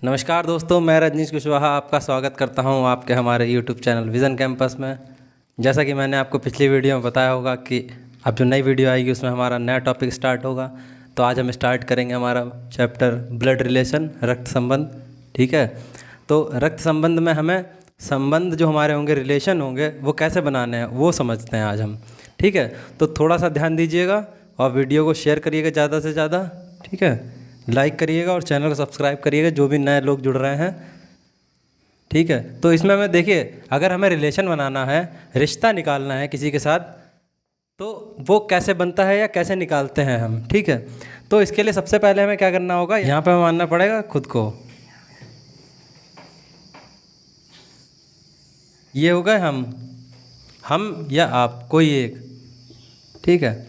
नमस्कार दोस्तों, मैं रजनीश कुशवाहा आपका स्वागत करता हूं आपके हमारे YouTube चैनल विज़न कैंपस में। जैसा कि मैंने आपको पिछली वीडियो में बताया होगा कि अब जो नई वीडियो आएगी उसमें हमारा नया टॉपिक स्टार्ट होगा। तो आज हम स्टार्ट करेंगे हमारा चैप्टर ब्लड रिलेशन, रक्त संबंध। ठीक है, तो रक्त संबंध में हमें संबंध जो हमारे होंगे, रिलेशन होंगे, वो कैसे बनाने हैं वो समझते हैं आज हम। ठीक है, तो थोड़ा सा ध्यान दीजिएगा और वीडियो को शेयर करिएगा ज़्यादा से ज़्यादा। ठीक है, लाइक करिएगा और चैनल को सब्सक्राइब करिएगा जो भी नए लोग जुड़ रहे हैं। ठीक है, तो इसमें हमें देखिए, अगर हमें रिलेशन बनाना है, रिश्ता निकालना है किसी के साथ, तो वो कैसे बनता है या कैसे निकालते हैं हम। ठीक है, तो इसके लिए सबसे पहले हमें क्या करना होगा, यहाँ पे हमें मानना पड़ेगा खुद को। ये हो गए हम या आप, कोई एक। ठीक है,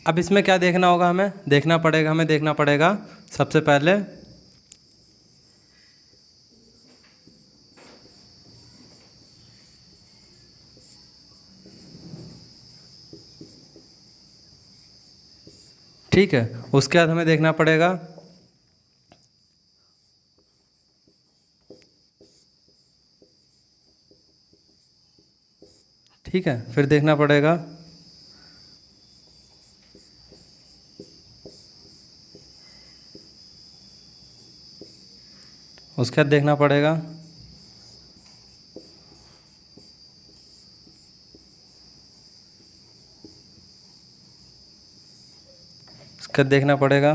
अब इसमें क्या देखना होगा, हमें देखना पड़ेगा सबसे पहले ठीक है, उसके बाद हमें देखना पड़ेगा ठीक है, फिर देखना पड़ेगा उसके बाद देखना पड़ेगा उसके बाद देखना पड़ेगा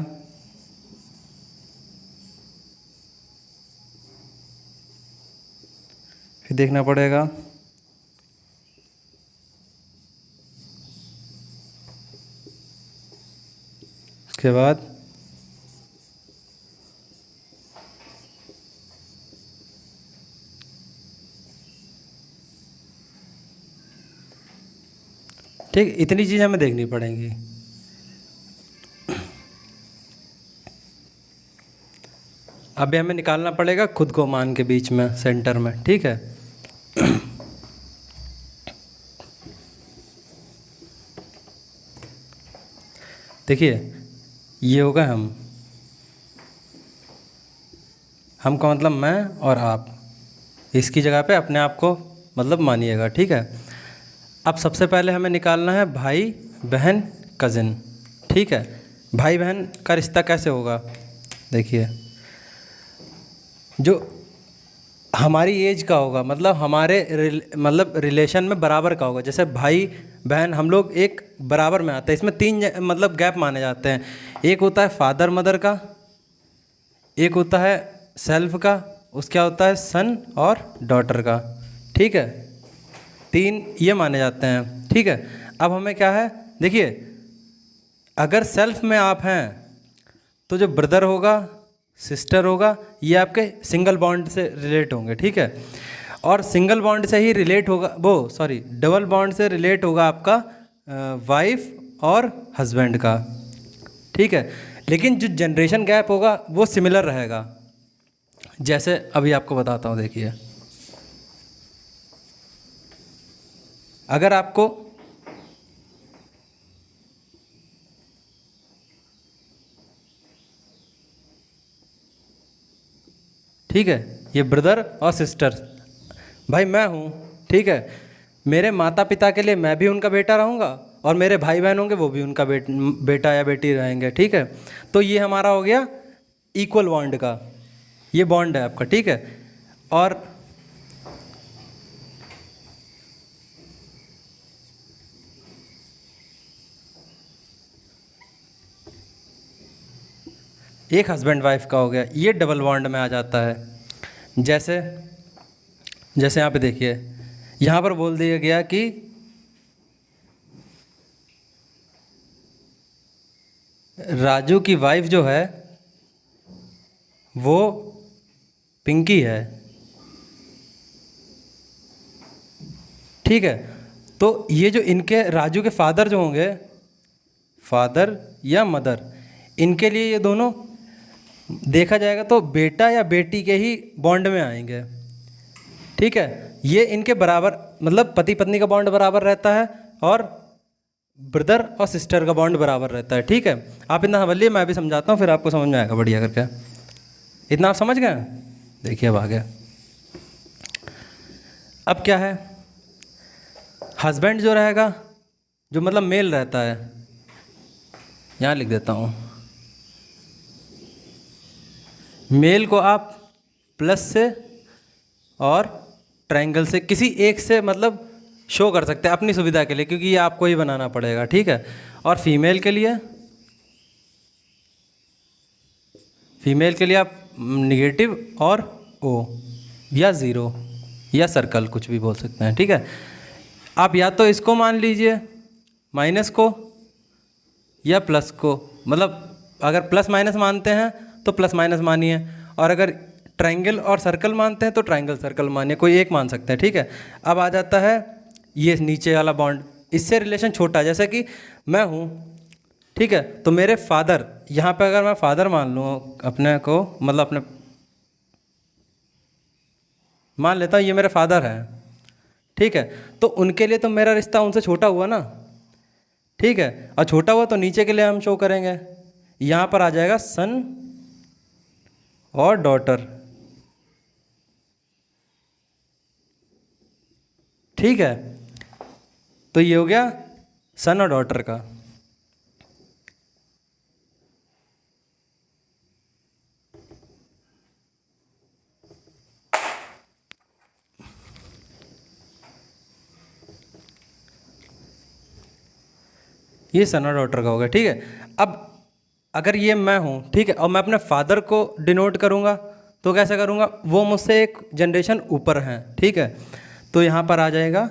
फिर देखना पड़ेगा उसके बाद ठीक, इतनी चीज़ हमें देखनी पड़ेंगी। अभी हमें निकालना पड़ेगा खुद को मान के बीच में, सेंटर में। ठीक है, देखिए ये होगा हम का मतलब मैं और आप, इसकी जगह पे अपने आप को मतलब मानिएगा। ठीक है, अब सबसे पहले हमें निकालना है भाई बहन कज़िन। ठीक है, भाई बहन का रिश्ता कैसे होगा, देखिए जो हमारी एज का होगा, मतलब हमारे मतलब रिलेशन में बराबर का होगा। जैसे भाई बहन हम लोग एक बराबर में आते हैं, इसमें तीन मतलब गैप माने जाते हैं। एक होता है फादर मदर का, एक होता है सेल्फ का, उसका होता है सन और डॉटर का। ठीक है, तीन ये माने जाते हैं। ठीक है, अब हमें क्या है, देखिए अगर सेल्फ में आप हैं तो जो ब्रदर होगा, सिस्टर होगा, ये आपके सिंगल बॉन्ड से रिलेट होंगे। ठीक है, और सिंगल बॉन्ड से ही रिलेट होगा डबल बॉन्ड से रिलेट होगा आपका वाइफ और हस्बैंड का। ठीक है, लेकिन जो जनरेशन गैप होगा वो सिमिलर रहेगा। जैसे अभी आपको बताता हूँ, देखिए अगर आपको ठीक है, ये ब्रदर और सिस्टर, भाई मैं हूँ। ठीक है, मेरे माता पिता के लिए मैं भी उनका बेटा रहूँगा और मेरे भाई बहन होंगे वो भी उनका बेटा या बेटी रहेंगे। ठीक है, तो ये हमारा हो गया इक्वल बॉन्ड का, ये बॉन्ड है आपका। ठीक है, और एक हस्बैंड वाइफ का हो गया, ये डबल बॉन्ड में आ जाता है। जैसे यहाँ पे देखिए, यहाँ पर बोल दिया गया कि राजू की वाइफ जो है वो पिंकी है। ठीक है, तो ये जो इनके राजू के फादर जो होंगे, फादर या मदर, इनके लिए ये दोनों देखा जाएगा तो बेटा या बेटी के ही बॉन्ड में आएंगे। ठीक है, ये इनके बराबर, मतलब पति पत्नी का बॉन्ड बराबर रहता है और ब्रदर और सिस्टर का बॉन्ड बराबर रहता है। ठीक है, आप इतना समझ लिए, मैं भी समझाता हूँ फिर आपको समझ में आएगा बढ़िया करके। इतना आप समझ गए? देखिए अब आ गया। अब क्या है, हस्बैंड जो रहेगा, जो मतलब मेल रहता है, यहाँ लिख देता हूँ, मेल को आप प्लस से और ट्रायंगल से किसी एक से मतलब शो कर सकते हैं अपनी सुविधा के लिए, क्योंकि ये आपको ही बनाना पड़ेगा, ठीक है। और फीमेल के लिए आप निगेटिव और ओ या ज़ीरो या सर्कल कुछ भी बोल सकते हैं, ठीक है। आप या तो इसको मान लीजिए माइनस को या प्लस को, मतलब अगर प्लस माइनस मानते हैं तो प्लस माइनस मानिए, और अगर ट्रायंगल और सर्कल मानते हैं तो ट्रायंगल सर्कल मानिए, कोई एक मान सकते हैं, ठीक है। अब आ जाता है ये नीचे वाला बॉन्ड, इससे रिलेशन छोटा, जैसे कि मैं हूँ, ठीक है, तो मेरे फादर, यहाँ पे अगर मैं फादर मान लूँ अपने को, मतलब अपने मान लेता हूँ ये मेरे फादर हैं, ठीक है, तो उनके लिए तो मेरा रिश्ता उनसे छोटा हुआ ना, ठीक है, और छोटा हुआ तो नीचे के लिए हम शो करेंगे, यहाँ पर आ जाएगा सन और डॉटर, ठीक है। तो ये हो गया सन और डॉटर का। ये सन और डॉटर का हो गया, ठीक है। अब अगर ये मैं हूँ, ठीक है, और मैं अपने फादर को डिनोट करूँगा तो कैसे करूँगा, वो मुझसे एक जनरेशन ऊपर हैं, ठीक है, तो यहाँ पर आ जाएगा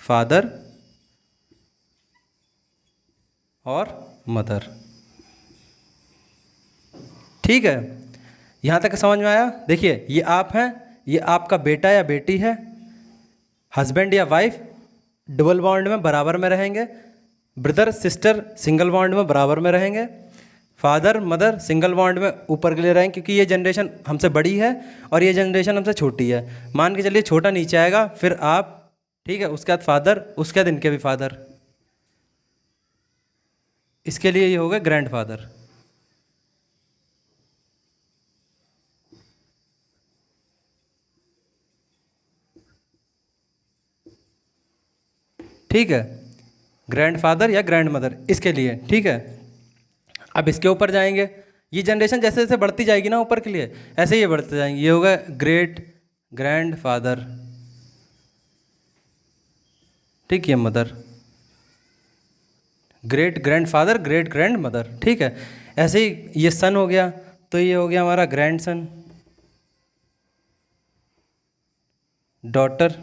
फादर और मदर, ठीक है। यहाँ तक समझ में आया। देखिए ये आप हैं, ये आपका बेटा या बेटी है, हस्बैंड या वाइफ डबल बॉन्ड में बराबर में रहेंगे, ब्रदर सिस्टर सिंगल बॉन्ड में बराबर में रहेंगे, फादर मदर सिंगल बॉन्ड में ऊपर के लिए रहेंगे, क्योंकि ये जनरेशन हमसे बड़ी है और ये जनरेशन हमसे छोटी है। मान के चलिए छोटा नीचे आएगा, फिर आप, ठीक है, उसके बाद फादर, उसके बाद इनके भी फादर, इसके लिए ये हो गए ग्रैंड फादर, ठीक है, ग्रैंड फादर या ग्रैंड मदर इसके लिए, ठीक है। अब इसके ऊपर जाएंगे, ये जनरेशन जैसे जैसे बढ़ती जाएगी ना ऊपर के लिए, ऐसे ही ये बढ़ते जाएंगे, ये होगा ग्रेट ग्रैंड फादर, ठीक है, mother, great grand father great grand mother, ठीक है। ऐसे ही ये सन हो गया, तो ये हो गया हमारा ग्रैंड सन, डॉटर,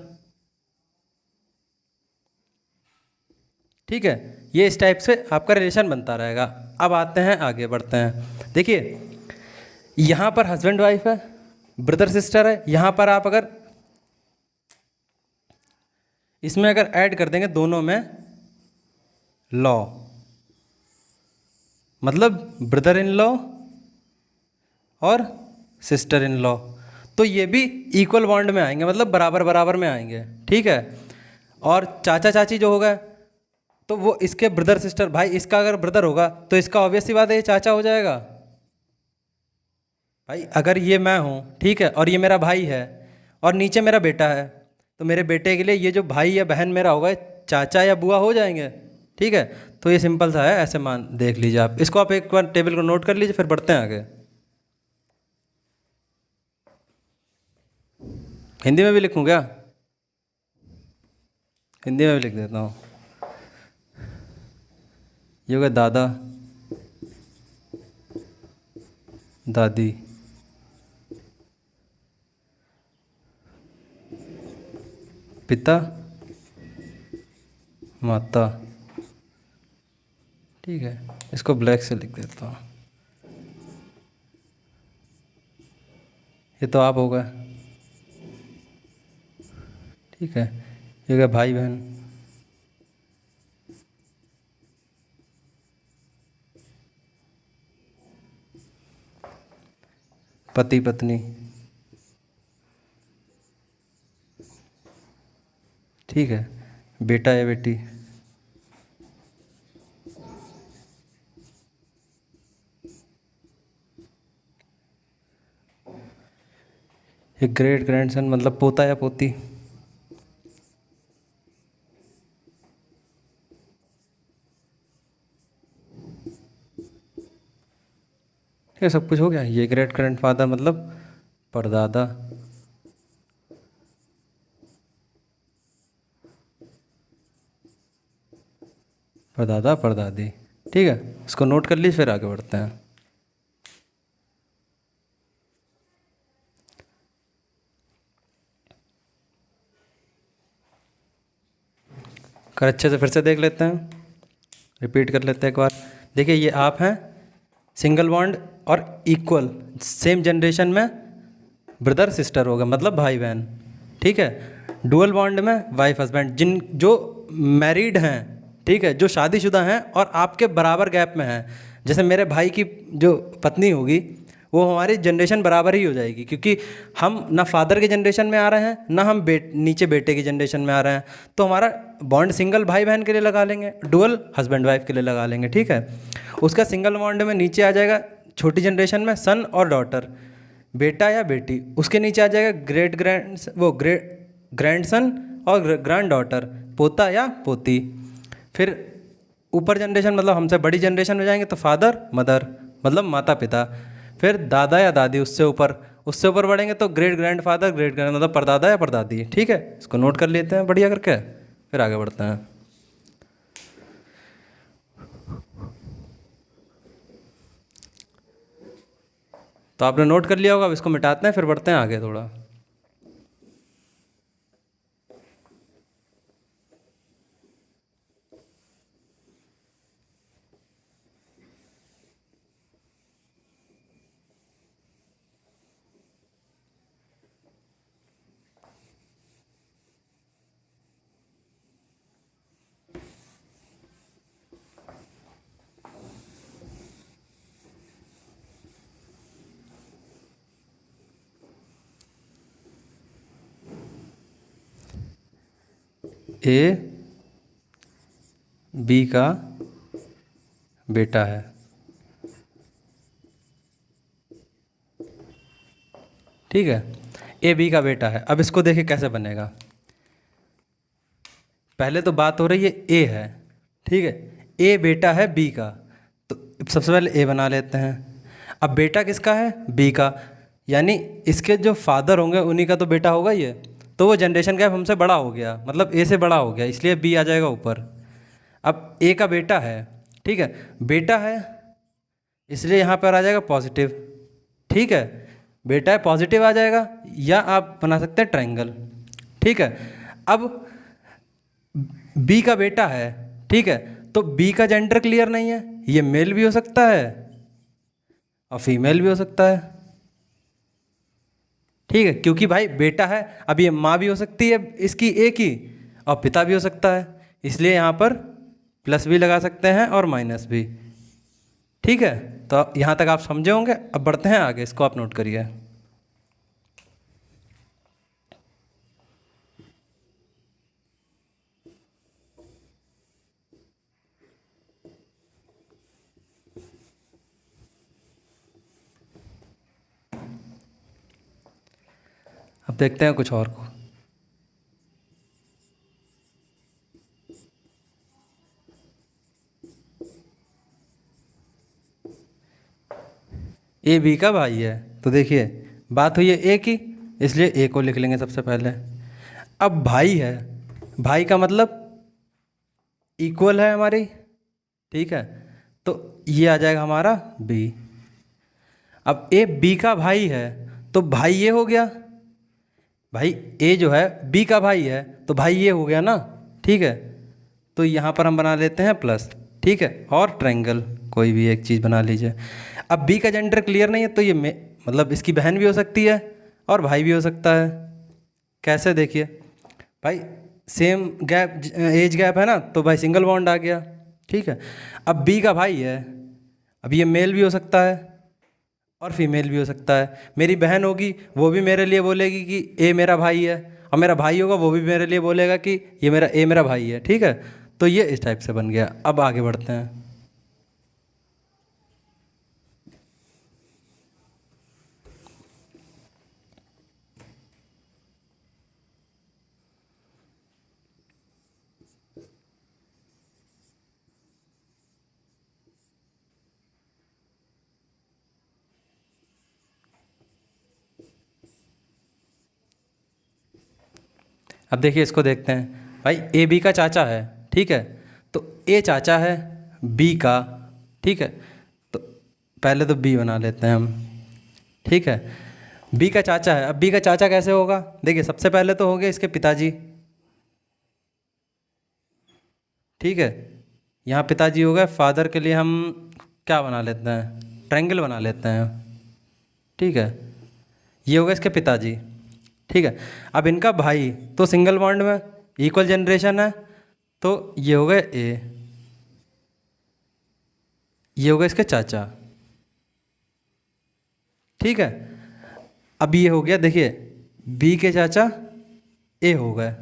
ठीक है। ये इस टाइप से आपका रिलेशन बनता रहेगा। अब आते हैं, आगे बढ़ते हैं। देखिए यहाँ पर हस्बैंड वाइफ है, ब्रदर सिस्टर है, यहाँ पर आप अगर इसमें अगर ऐड कर देंगे दोनों में लॉ, मतलब ब्रदर इन लॉ और सिस्टर इन लॉ, तो ये भी इक्वल बॉन्ड में आएंगे, मतलब बराबर बराबर में आएंगे, ठीक है। और चाचा चाची जो होगा, तो वो इसके ब्रदर सिस्टर, भाई इसका अगर ब्रदर होगा तो इसका ऑब्वियस सी बात है ये चाचा हो जाएगा। भाई अगर ये मैं हूँ, ठीक है, और ये मेरा भाई है और नीचे मेरा बेटा है, तो मेरे बेटे के लिए ये जो भाई या बहन मेरा होगा चाचा या बुआ हो जाएंगे, ठीक है। तो ये सिंपल सा है, ऐसे मान देख लीजिए आप इसको, आप एक बार टेबल को नोट कर लीजिए, फिर बढ़ते हैं आगे। हिंदी में भी लिखूँ क्या? हिंदी में भी लिख देता हूँ। ये होगा दादा दादी, पिता माता, ठीक है, इसको ब्लैक से लिख देता हूँ। ये तो आप होगा, ठीक है। ये होगा भाई बहन, पति पत्नी, ठीक है, बेटा या बेटी, एक ग्रेट ग्रैंडसन मतलब पोता या पोती। ये सब कुछ हो गया। ये ग्रेट ग्रैंडफादर मतलब परदादा। परदादा परदादी। ठीक है, इसको नोट कर लीजिए, फिर आगे बढ़ते हैं। कर अच्छे से फिर से देख लेते हैं, रिपीट कर लेते हैं एक बार। देखिए ये आप हैं, सिंगल बॉन्ड और इक्वल सेम जनरेशन में ब्रदर सिस्टर होगा मतलब भाई बहन। ठीक है, डुअल बॉन्ड में वाइफ हस्बैंड, जिन जो मैरिड हैं, ठीक है, जो शादीशुदा हैं और आपके बराबर गैप में हैं। जैसे मेरे भाई की जो पत्नी होगी वो हमारी जनरेशन बराबर ही हो जाएगी, क्योंकि हम ना फादर के जनरेशन में आ रहे हैं ना हम नीचे बेटे की जनरेशन में आ रहे हैं। तो हमारा बॉन्ड सिंगल भाई बहन के लिए लगा लेंगे, डुअल हस्बैंड वाइफ के लिए लगा लेंगे। ठीक है, उसका सिंगल बॉन्ड में नीचे आ जाएगा छोटी जनरेशन में सन और डॉटर, बेटा या बेटी। उसके नीचे आ जाएगा ग्रेट ग्रैंडसन और ग्रैंड डॉटर, पोता या पोती। फिर ऊपर जनरेशन मतलब हमसे बड़ी जनरेशन में जाएंगे तो फादर मदर मतलब माता पिता। फिर दादा या दादी, उससे ऊपर बढ़ेंगे तो great grand father great grand मतलब परदादा या परदादी। ठीक है, इसको नोट कर लेते हैं बढ़िया करके, फिर आगे बढ़ते हैं। तो आपने नोट कर लिया होगा, अब इसको मिटाते हैं फिर बढ़ते हैं आगे थोड़ा। ए बी का बेटा है। ठीक है, ए बी का बेटा है। अब इसको देखिए कैसे बनेगा। पहले तो बात हो रही है ए है, ठीक है, ए बेटा है बी का, तो सबसे पहले ए बना लेते हैं। अब बेटा किसका है, बी का, यानी इसके जो फादर होंगे उन्हीं का तो बेटा होगा ये, तो वो जनरेशन गैप हमसे बड़ा हो गया, मतलब ए से बड़ा हो गया, इसलिए बी आ जाएगा ऊपर। अब ए का बेटा है, ठीक है, बेटा है इसलिए यहाँ पर आ जाएगा पॉजिटिव। ठीक है, बेटा है पॉजिटिव आ जाएगा, या आप बना सकते हैं ट्रायंगल। ठीक है, अब बी का बेटा है, ठीक है, तो बी का जेंडर क्लियर नहीं है, ये मेल भी हो सकता है और फीमेल भी हो सकता है। ठीक है, क्योंकि भाई बेटा है, अब ये माँ भी हो सकती है इसकी ए की और पिता भी हो सकता है, इसलिए यहाँ पर प्लस भी लगा सकते हैं और माइनस भी। ठीक है, तो यहाँ तक आप समझे होंगे। अब बढ़ते हैं आगे, इसको आप नोट करिए। अब देखते हैं कुछ और को। ए बी का भाई है, तो देखिए बात हुई है ए की, इसलिए ए को लिख लेंगे सबसे पहले। अब भाई है, भाई का मतलब इक्वल है हमारी, ठीक है, तो ये आ जाएगा हमारा बी। अब ए बी का भाई है तो भाई ये हो गया, भाई ए जो है बी का भाई है तो भाई ये हो गया ना। ठीक है, तो यहाँ पर हम बना लेते हैं प्लस। ठीक है, और ट्रायंगल कोई भी एक चीज़ बना लीजिए। अब बी का जेंडर क्लियर नहीं है तो ये मतलब इसकी बहन भी हो सकती है और भाई भी हो सकता है। कैसे, देखिए भाई सेम गैप एज गैप है ना, तो भाई सिंगल बॉन्ड आ गया। ठीक है, अब बी का भाई है, अब ये मेल भी हो सकता है और फीमेल भी हो सकता है। मेरी बहन होगी वो भी मेरे लिए बोलेगी कि ए मेरा भाई है, और मेरा भाई होगा वो भी मेरे लिए बोलेगा कि ये मेरा भाई है। ठीक है, तो ये इस टाइप से बन गया। अब आगे बढ़ते हैं। अब देखिए इसको देखते हैं भाई, ए बी का चाचा है, ठीक है। तो ए चाचा है बी का, ठीक है। तो पहले तो बी बना लेते हैं हम, ठीक है। बी का चाचा है, अब बी का चाचा कैसे होगा, देखिए सबसे पहले तो हो गए इसके पिताजी, ठीक है। यहाँ पिताजी हो गए, फादर के लिए हम क्या बना लेते हैं, ट्रायंगल बना लेते हैं, ठीक है। ये हो गए इसके पिताजी, ठीक है। अब इनका भाई तो सिंगल बॉन्ड में इक्वल जनरेशन है, तो ये हो गए ए, ये हो गए इसके चाचा, ठीक है। अब ये हो गया, देखिए बी के चाचा ए हो गए,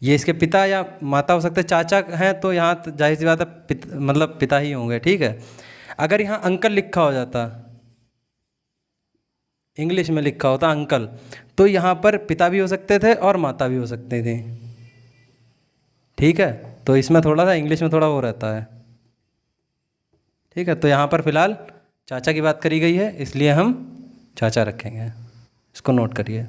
ये इसके पिता या माता हो सकते हैं, चाचा हैं तो यहाँ तो जाहिर सी बात है मतलब पिता ही होंगे, ठीक है। अगर यहाँ अंकल लिखा हो जाता, इंग्लिश में लिखा होता अंकल, तो यहाँ पर पिता भी हो सकते थे और माता भी हो सकते थे, ठीक है। तो इसमें थोड़ा सा इंग्लिश में थोड़ा वो रहता है, ठीक है। तो यहाँ पर फिलहाल चाचा की बात करी गई है, इसलिए हम चाचा रखेंगे, इसको नोट करिए।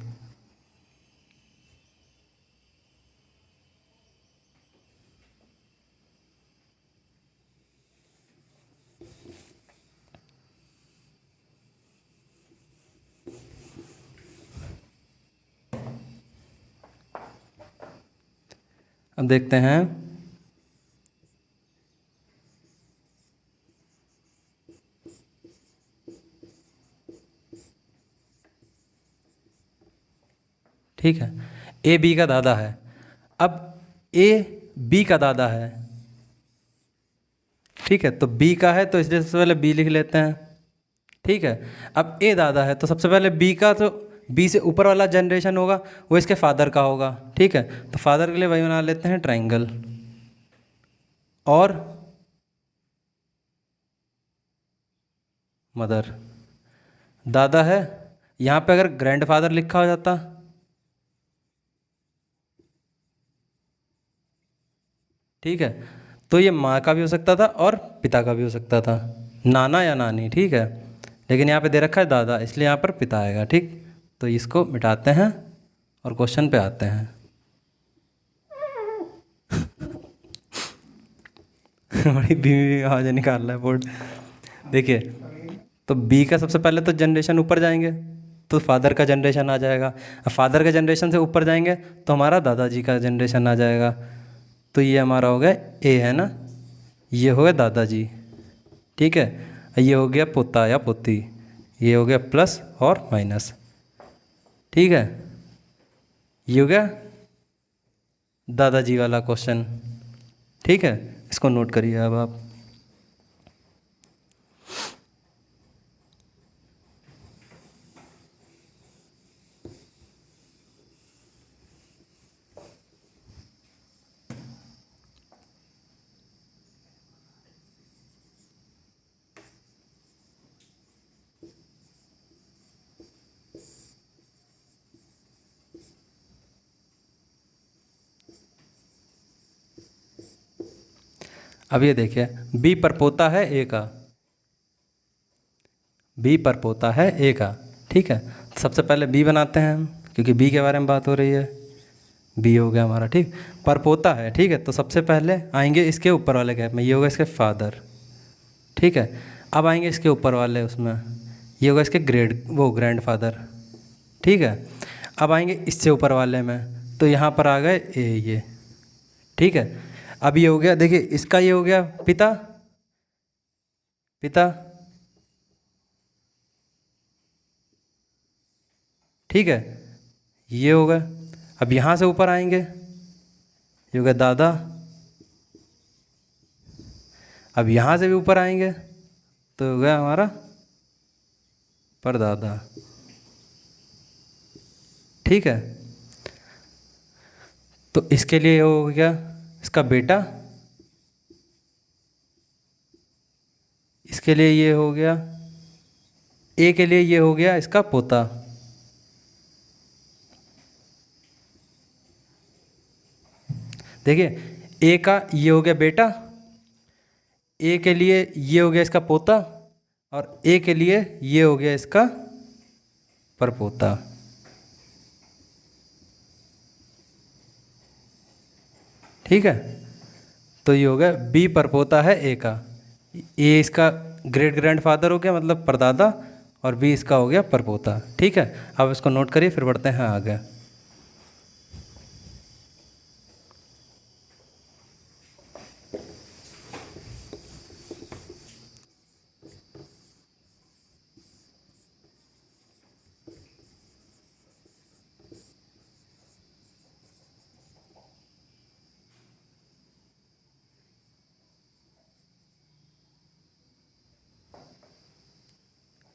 अब देखते हैं, ठीक है। ए बी का दादा है, अब ए बी का दादा है, ठीक है। तो बी का है तो इसलिए सबसे पहले बी लिख लेते हैं, ठीक है। अब ए दादा है तो सबसे पहले बी का, तो बी से ऊपर वाला जनरेशन होगा वो इसके फादर का होगा, ठीक है। तो फादर के लिए वही बना लेते हैं ट्रायंगल, और मदर, दादा है, यहाँ पे अगर ग्रैंडफादर लिखा हो जाता, ठीक है। तो ये माँ का भी हो सकता था और पिता का भी हो सकता था, नाना या नानी, ठीक है। लेकिन यहाँ पे दे रखा है दादा, इसलिए यहाँ पर पिता आएगा, ठीक। तो इसको मिटाते हैं और क्वेश्चन पे आते हैं। बड़ी बीवी आवाज़ निकाल रहा है बोर्ड, देखिए। तो बी का सबसे पहले तो जनरेशन ऊपर जाएंगे तो फादर का जनरेशन आ जाएगा, अब फादर के जनरेशन से ऊपर जाएंगे तो हमारा दादाजी का जनरेशन आ जाएगा। तो ये हमारा हो गया ए, है ना, ये हो गया दादाजी, ठीक है। ये हो गया पोता या पोती, ये हो गया प्लस और माइनस, ठीक है। ये हो गया दादाजी वाला क्वेश्चन, ठीक है। इसको नोट करिए अब आप। अब ये देखिए, बी पर पोता है ए का, बी पर पोता है ए का, ठीक है। सबसे पहले बी बनाते हैं हम, क्योंकि बी के बारे में बात हो रही है, बी हो गया हमारा, ठीक। पर पोता है, ठीक है। तो सबसे पहले आएंगे इसके ऊपर वाले गैप में, ये होगा इसके फादर, ठीक है। अब आएंगे इसके ऊपर वाले उसमें, ये होगा इसके ग्रैंड फादर, ठीक है। अब आएंगे इससे ऊपर वाले में, तो यहाँ पर आ गए ए, ये, ठीक है। अब ये हो गया, देखिए इसका ये हो गया पिता, पिता, ठीक है। ये हो गया, अब यहाँ से ऊपर आएंगे, ये हो गया दादा, अब यहाँ से भी ऊपर आएंगे तो हो गया हमारा परदादा, ठीक है। तो इसके लिए हो गया इसका बेटा, इसके लिए ये हो गया, ए के लिए ये हो गया इसका पोता, देखिए ए का ये हो गया बेटा, ए के लिए ये हो गया इसका पोता, और ए के लिए ये हो गया इसका परपोता, ठीक है। तो ये हो गया बी परपोता है ए का, ए इसका ग्रेट ग्रैंडफादर हो गया मतलब परदादा, और बी इसका हो गया परपोता। ठीक है, अब इसको नोट करिए फिर बढ़ते हैं आगे।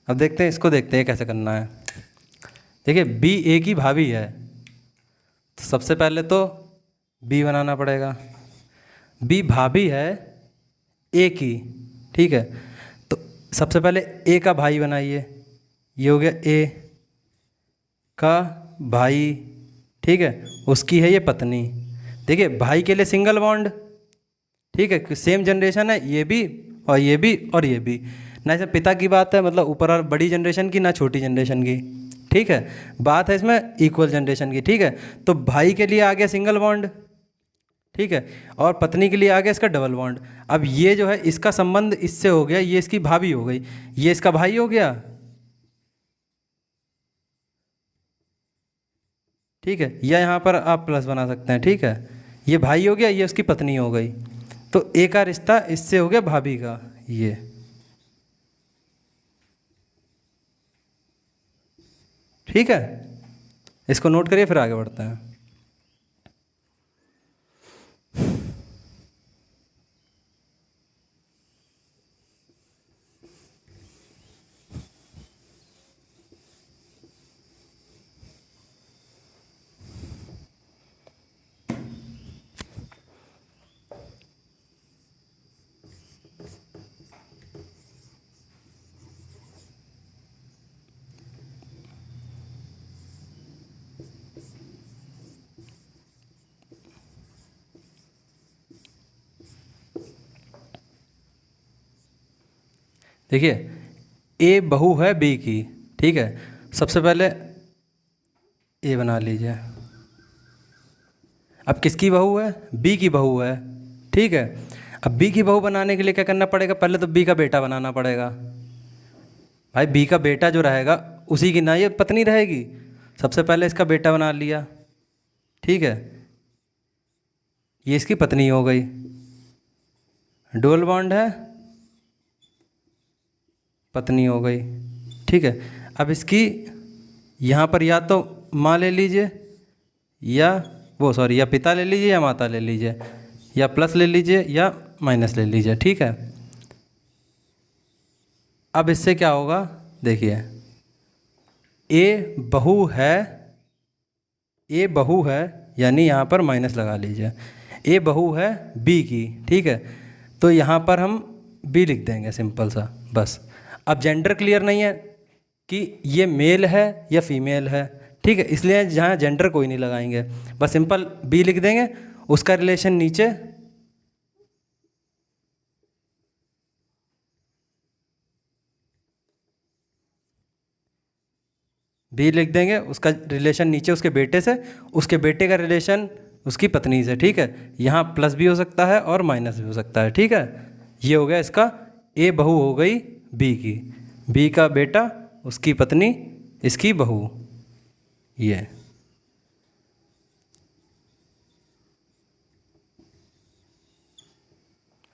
अब देखते हैं, इसको देखते हैं कैसे करना है। देखिए बी ए की भाभी है, तो सबसे पहले तो बी बनाना पड़ेगा। बी भाभी है ए की, ठीक है, तो सबसे पहले ए का भाई बनाइए, ये हो गया ए का भाई, ठीक है, उसकी है ये पत्नी। देखिए भाई के लिए सिंगल बॉन्ड, ठीक है, सेम जनरेशन है ये भी और ये भी और ये भी, ना इसमें पिता की बात है मतलब ऊपर और बड़ी जनरेशन की, ना छोटी जनरेशन की, ठीक है, बात है इसमें इक्वल जनरेशन की। ठीक है, तो भाई के लिए आ गया सिंगल बॉन्ड, ठीक है, और पत्नी के लिए आ गया इसका डबल बॉन्ड। अब ये जो है इसका संबंध इससे हो गया, ये इसकी भाभी हो गई, ये इसका भाई हो गया, ठीक है, या यहाँ पर आप प्लस बना सकते हैं, ठीक है, ये भाई हो गया, ये उसकी पत्नी हो गई, तो ए का रिश्ता इससे हो गया भाभी का, ये ठीक है। इसको नोट करिए फिर आगे बढ़ते हैं। देखिए ए बहू है बी की, ठीक है, सबसे पहले ए बना लीजिए। अब किसकी बहू है, बी की बहू है, ठीक है। अब बी की बहू बनाने के लिए क्या करना पड़ेगा, पहले तो बी का बेटा बनाना पड़ेगा। भाई बी का बेटा जो रहेगा उसी की ना ये पत्नी रहेगी, सबसे पहले इसका बेटा बना लिया, ठीक है, ये इसकी पत्नी हो गई, डबल बॉन्ड है, पत्नी हो गई, ठीक है। अब इसकी यहाँ पर या तो माँ ले लीजिए या वो सॉरी या पिता ले लीजिए या माता ले लीजिए, या प्लस ले लीजिए या माइनस ले लीजिए, ठीक है। अब इससे क्या होगा, देखिए ए बहू है, ए बहू है यानी यहाँ पर माइनस लगा लीजिए, ए बहू है बी की, ठीक है, तो यहाँ पर हम बी लिख देंगे सिंपल सा बस। अब जेंडर क्लियर नहीं है कि ये मेल है या फीमेल है, ठीक है, इसलिए जहाँ जेंडर कोई नहीं लगाएंगे, बस सिंपल बी लिख देंगे, उसका रिलेशन नीचे बी लिख देंगे, उसका रिलेशन नीचे उसके बेटे से, उसके बेटे का रिलेशन उसकी पत्नी से, ठीक है, यहाँ प्लस भी हो सकता है और माइनस भी हो सकता है, ठीक है। ये हो गया इसका ए बहू हो गई बी की, बी का बेटा उसकी पत्नी इसकी बहू, ये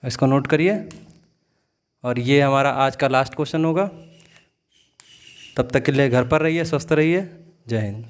इसको नोट करिए। और ये हमारा आज का लास्ट क्वेश्चन होगा। तब तक के लिए घर पर रहिए, स्वस्थ रहिए, जय हिंद।